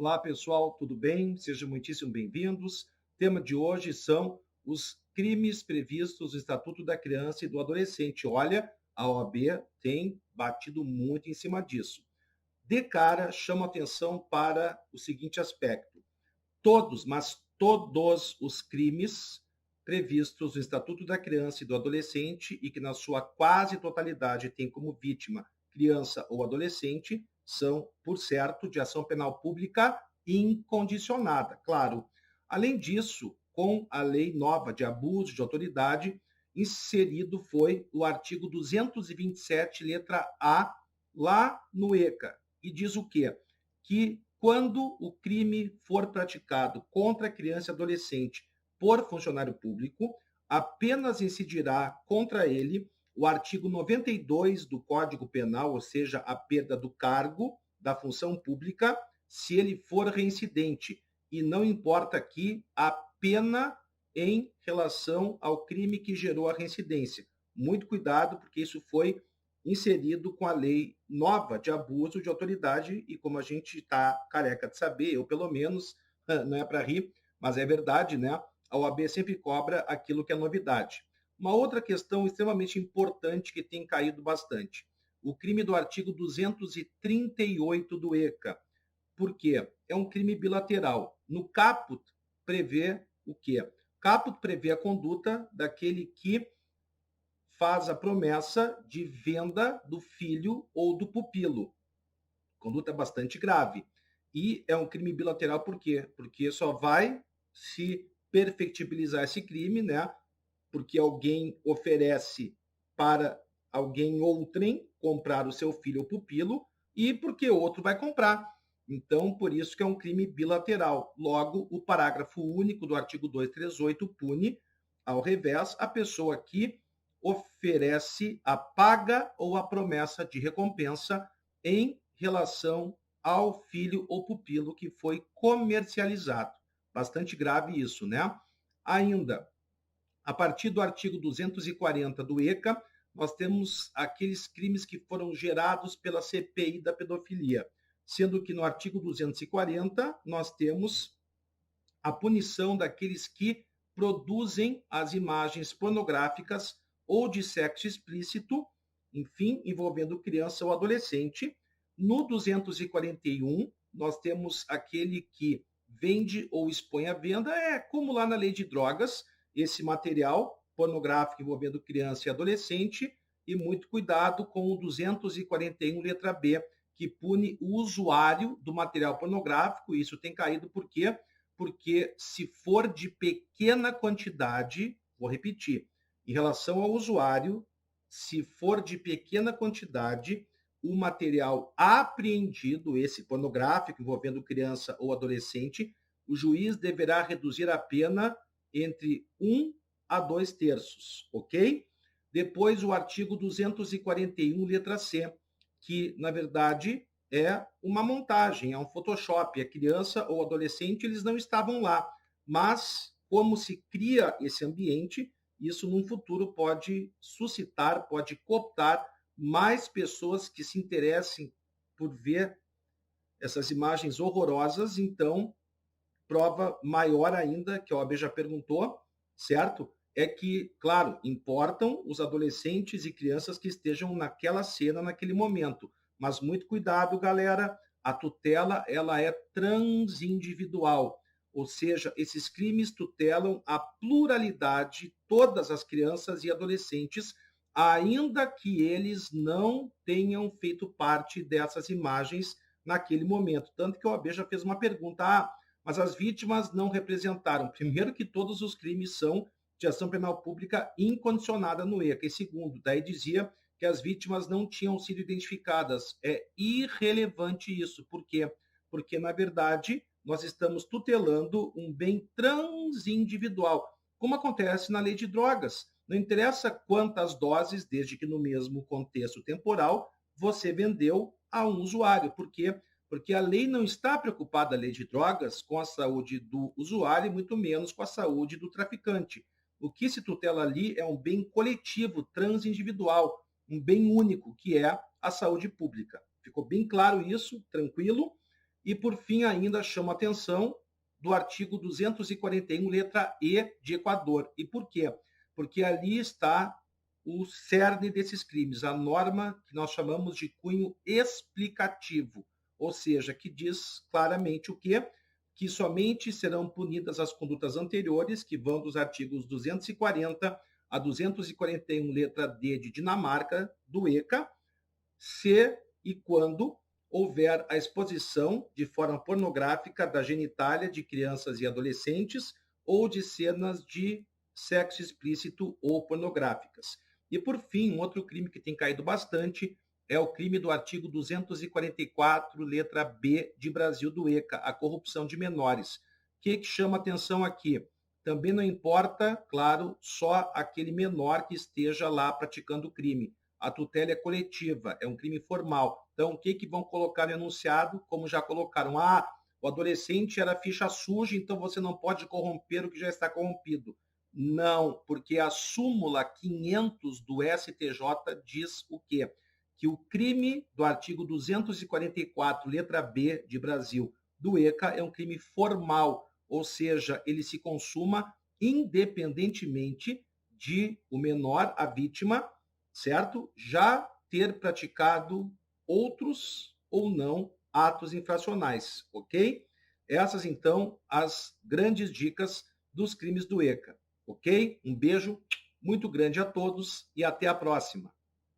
Olá, pessoal, tudo bem? Sejam muitíssimo bem-vindos. O tema de hoje são os crimes previstos no Estatuto da Criança e do Adolescente. Olha, a OAB tem batido muito em cima disso. De cara, chamo atenção para o seguinte aspecto. Todos, mas todos os crimes previstos no Estatuto da Criança e do Adolescente e que na sua quase totalidade tem como vítima criança ou adolescente são, por certo, de ação penal pública incondicionada. Claro, além disso, com a lei nova de abuso de autoridade, inserido foi o artigo 227, letra A, lá no ECA, e diz o quê? Que quando o crime for praticado contra criança e adolescente por funcionário público, apenas incidirá contra ele o artigo 92 do Código Penal, ou seja, a perda do cargo da função pública, se ele for reincidente. E não importa aqui a pena em relação ao crime que gerou a reincidência. Muito cuidado, porque isso foi inserido com a lei nova de abuso de autoridade e como a gente está careca de saber, eu pelo menos, não é para rir, mas é verdade, né? A OAB sempre cobra aquilo que é novidade. Uma outra questão extremamente importante que tem caído bastante, o crime do artigo 238 do ECA. Por quê? É um crime bilateral. No caput prevê o quê? Caput prevê a conduta daquele que faz a promessa de venda do filho ou do pupilo. Conduta bastante grave. E é um crime bilateral por quê? Porque só vai se perfectibilizar esse crime, né? Porque alguém oferece para alguém outrem comprar o seu filho ou pupilo e porque outro vai comprar. Então, por isso que é um crime bilateral. Logo, o parágrafo único do artigo 238 pune, ao revés, a pessoa que oferece a paga ou a promessa de recompensa em relação ao filho ou pupilo que foi comercializado. Bastante grave isso, né? Ainda, a partir do artigo 240 do ECA, nós temos aqueles crimes que foram gerados pela CPI da pedofilia, sendo que no artigo 240 nós temos a punição daqueles que produzem as imagens pornográficas ou de sexo explícito, enfim, envolvendo criança ou adolescente. No 241, nós temos aquele que vende ou expõe à venda, como lá na lei de drogas, esse material pornográfico envolvendo criança e adolescente, e muito cuidado com o 241, letra B, que pune o usuário do material pornográfico. Isso tem caído por quê? Porque se for de pequena quantidade, vou repetir, em relação ao usuário, se for de pequena quantidade, o material apreendido, esse pornográfico envolvendo criança ou adolescente, o juiz deverá reduzir a pena entre 1 a 2/3, ok? Depois o artigo 241, letra C, que, na verdade, é uma montagem, é um Photoshop. A criança ou adolescente, eles não estavam lá, mas como se cria esse ambiente, isso num futuro pode suscitar, pode cooptar mais pessoas que se interessem por ver essas imagens horrorosas. Então, prova maior ainda, que a OAB já perguntou, certo? É que, claro, importam os adolescentes e crianças que estejam naquela cena, naquele momento. Mas muito cuidado, galera, a tutela, ela é transindividual. Ou seja, esses crimes tutelam a pluralidade, todas as crianças e adolescentes, ainda que eles não tenham feito parte dessas imagens naquele momento. Tanto que a OAB já fez uma pergunta, mas as vítimas não representaram. Primeiro que todos os crimes são de ação penal pública incondicionada no ECA. E segundo, daí dizia que as vítimas não tinham sido identificadas. É irrelevante isso. Por quê? Porque, na verdade, nós estamos tutelando um bem transindividual, como acontece na lei de drogas. Não interessa quantas doses, desde que no mesmo contexto temporal, você vendeu a um usuário. Por quê? Porque a lei não está preocupada, a lei de drogas, com a saúde do usuário e muito menos com a saúde do traficante. O que se tutela ali é um bem coletivo, transindividual, um bem único, que é a saúde pública. Ficou bem claro isso? Tranquilo? E, por fim, ainda chama atenção do artigo 241, letra E de Equador. E por quê? Porque ali está o cerne desses crimes, a norma que nós chamamos de cunho explicativo, ou seja, que diz claramente o quê? Que somente serão punidas as condutas anteriores, que vão dos artigos 240 a 241, letra D de Dinamarca, do ECA, se e quando houver a exposição de forma pornográfica da genitália de crianças e adolescentes ou de cenas de sexo explícito ou pornográficas. E, por fim, um outro crime que tem caído bastante é o crime do artigo 244, letra B de Brasil do ECA, a corrupção de menores. O que chama atenção aqui? Também não importa, claro, só aquele menor que esteja lá praticando o crime. A tutela é coletiva, é um crime formal. Então, o que vão colocar no enunciado? Como já colocaram, o adolescente era ficha suja, então você não pode corromper o que já está corrompido. Não, porque a súmula 500 do STJ diz o quê? Que o crime do artigo 244, letra B de Brasil, do ECA, é um crime formal, ou seja, ele se consuma independentemente de o menor, a vítima, certo? Já ter praticado outros ou não atos infracionais, ok? Essas, então, as grandes dicas dos crimes do ECA, ok? Um beijo muito grande a todos e até a próxima.